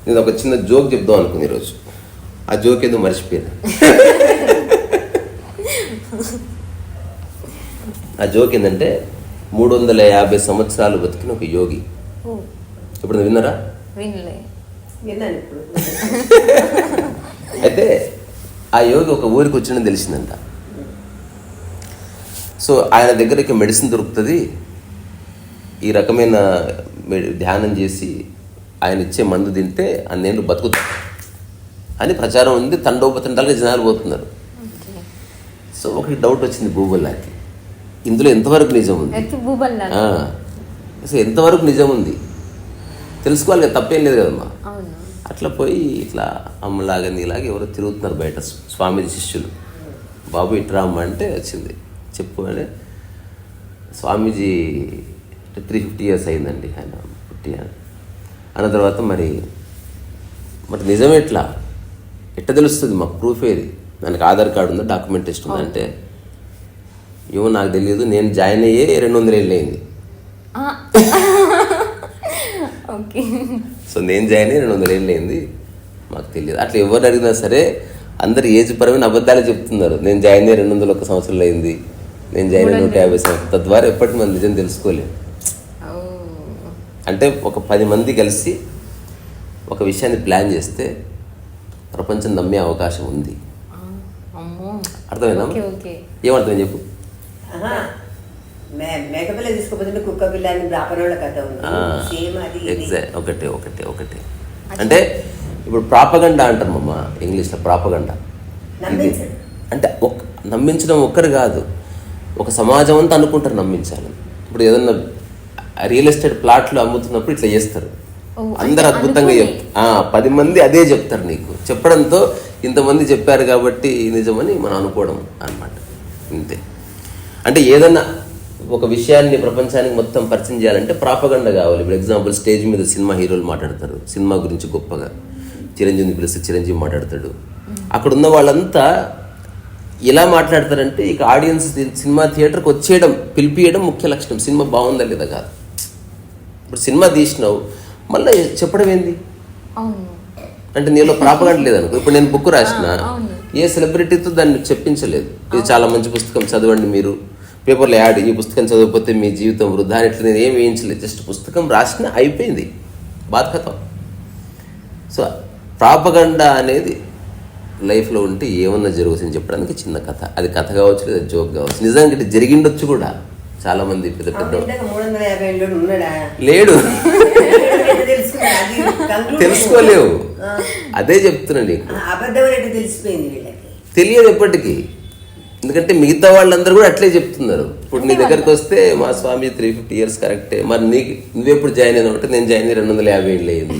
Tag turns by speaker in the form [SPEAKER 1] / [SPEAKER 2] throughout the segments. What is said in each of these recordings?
[SPEAKER 1] నేను ఒక చిన్న జోక్ చెప్దాం అనుకుని ఈరోజు, ఆ జోక్ ఏదో మర్చిపోయాను. ఆ జోక్ ఏంటంటే 350 సంవత్సరాలు బతికిన ఒక యోగి. ఇప్పుడు విన్నారా? అయితే ఆ యోగి ఒక ఊరికి వచ్చిందని తెలిసిందంట. సో ఆయన దగ్గరికి మెడిసిన్ దొరుకుతుంది, ఈ రకమైన ధ్యానం చేసి ఆయన ఇచ్చే మందు తింటే అన్నేళ్ళు బతుకుతాం అని ప్రచారం ఉంది. తండోపతండాలుగా జనాలు పోతున్నారు. సో ఒకటి డౌట్ వచ్చింది భూబల్లాకి, ఇందులో ఎంతవరకు నిజం ఉంది, అసలు ఎంతవరకు నిజం ఉంది తెలుసుకోవాలి కదా, తప్పేం లేదు కదమ్మా. అట్లా పోయి ఇట్లా అమ్మలాగా నీలాగా ఎవరో తిరుగుతున్నారు బయట, స్వామీజీ శిష్యులు. బాబు ఇట్రా అమ్మ అంటే వచ్చింది, చెప్పు అంటే స్వామీజీ 350 years అయిందండి ఆయన పుట్టి అన్న తర్వాత మరి నిజం ఎట్లా తెలుస్తుంది, మాకు ప్రూఫ్ ఏది, దానికి ఆధార్ కార్డు ఉందా, డాక్యుమెంటేషన్ ఉందా అంటే ఏమో నాకు తెలియదు, నేను జాయిన్ అయ్యే 200 ఏళ్ళు అయింది. సో నేను జాయిన్ అయ్యి 200 ఏళ్ళు అయింది, మాకు తెలియదు. అట్లా ఎవరు అడిగినా సరే అందరు ఏజ్ పరమైన అబద్ధాలు చెప్తున్నారు. నేను జాయిన్ అయ్యి 201 సంవత్సరాలు అయింది, నేను జాయిన్ అయ్యి 150 సంవత్సరాలు. తద్వారా ఎప్పటికీ మనం నిజం తెలుసుకోలేము. అంటే ఒక 10 మంది కలిసి ఒక విషయాన్ని ప్లాన్ చేస్తే ప్రపంచం నమ్మే అవకాశం ఉంది. అర్థమైనా? ఏమర్థం చెప్పు. ఒకటే అంటే ఇప్పుడు ప్రాపగండా అంటారు అమ్మ, ఇంగ్లీష్లో ప్రాపగండా. అంటే నమ్మించడం ఒక్కరు కాదు, ఒక సమాజం అంతా అనుకుంటారు నమ్మించాలని. ఇప్పుడు ఏదన్నా రియల్ ఎస్టేట్ ప్లాట్లు అమ్ముతున్నప్పుడు ఇట్లా చేస్తారు, అందరు అద్భుతంగా 10 మంది అదే చెప్తారు. నీకు చెప్పడంతో ఇంతమంది చెప్పారు కాబట్టి నిజమని మనం అనుకోవడం అన్నమాట. ఇంతే. అంటే ఏదన్నా ఒక విషయాన్ని ప్రపంచానికి మొత్తం పరిచయం చేయాలంటే ప్రాపగండ కావాలి. ఇప్పుడు ఎగ్జాంపుల్, స్టేజ్ మీద సినిమా హీరోలు మాట్లాడతారు, సినిమా గురించి గొప్పగా. చిరంజీవిని పిలిస్తే చిరంజీవి మాట్లాడతాడు. అక్కడ ఉన్న వాళ్ళంతా ఎలా మాట్లాడతారంటే ఇక ఆడియన్స్ సినిమా థియేటర్కి వచ్చేయడం, పిలిపియడం ముఖ్య లక్షణం. సినిమా బాగుందా లేదా కాదు. ఇప్పుడు సినిమా తీసినావు మళ్ళీ చెప్పడం ఏంది అంటే నీలో ప్రాపగండ లేదనుకో. ఇప్పుడు నేను బుక్ రాసిన, ఏ సెలబ్రిటీతో దాన్ని చెప్పించలేదు, ఇది చాలా మంచి పుస్తకం చదవండి మీరు, పేపర్లో యాడ్, ఈ పుస్తకం చదవకపోతే మీ జీవితం వృధా అని ఇట్లా నేను ఏం వేయించలేదు. జస్ట్ పుస్తకం రాసిన, అయిపోయింది, బాధకథం. సో ప్రాపగండా అనేది లైఫ్లో ఉంటే ఏమన్నా జరుగుతుందని చెప్పడానికి చిన్న కథ. అది కథ కావచ్చు, లేదా జోక్ కావచ్చు. నిజంగా ఇట్లా జరిగిండొచ్చు కూడా. చాలా మంది పెద్ద లేడు తెలుసుకోలేవు. అదే చెప్తున్నా నీకు, తెలియదు ఎప్పటికీ. ఎందుకంటే మిగతా వాళ్ళందరూ కూడా అట్లే చెప్తున్నారు. ఇప్పుడు నీ దగ్గరికి వస్తే మా స్వామి 350 years కరెక్టే, మరి నువ్వెప్పుడు జాయిన్ అయినా అంటే నేను జాయిన్ అయ్యి 250 ఏళ్ళు అయింది,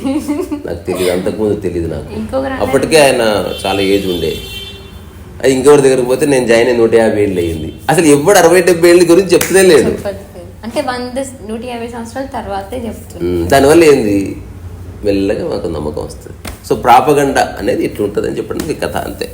[SPEAKER 1] నాకు తెలియదు, అంతకుముందు తెలియదు నాకు. అప్పటికే ఆయన చాలా ఏజ్ ఉండే. ఇంకెవరి దగ్గరకు పోతే నేను జాయిన్ అయ్యి 150 ఏళ్ళు అయింది. అసలు ఎవడు 60-70 ఏళ్ళ గురించి చెప్తూనే లేదు. దానివల్ల ఏంది, మెల్లగా మాకు నమ్మకం వస్తుంది. సో ప్రాపగండా అనేది ఇట్లా ఉంటుంది అని చెప్పడానికి కథ, అంతే.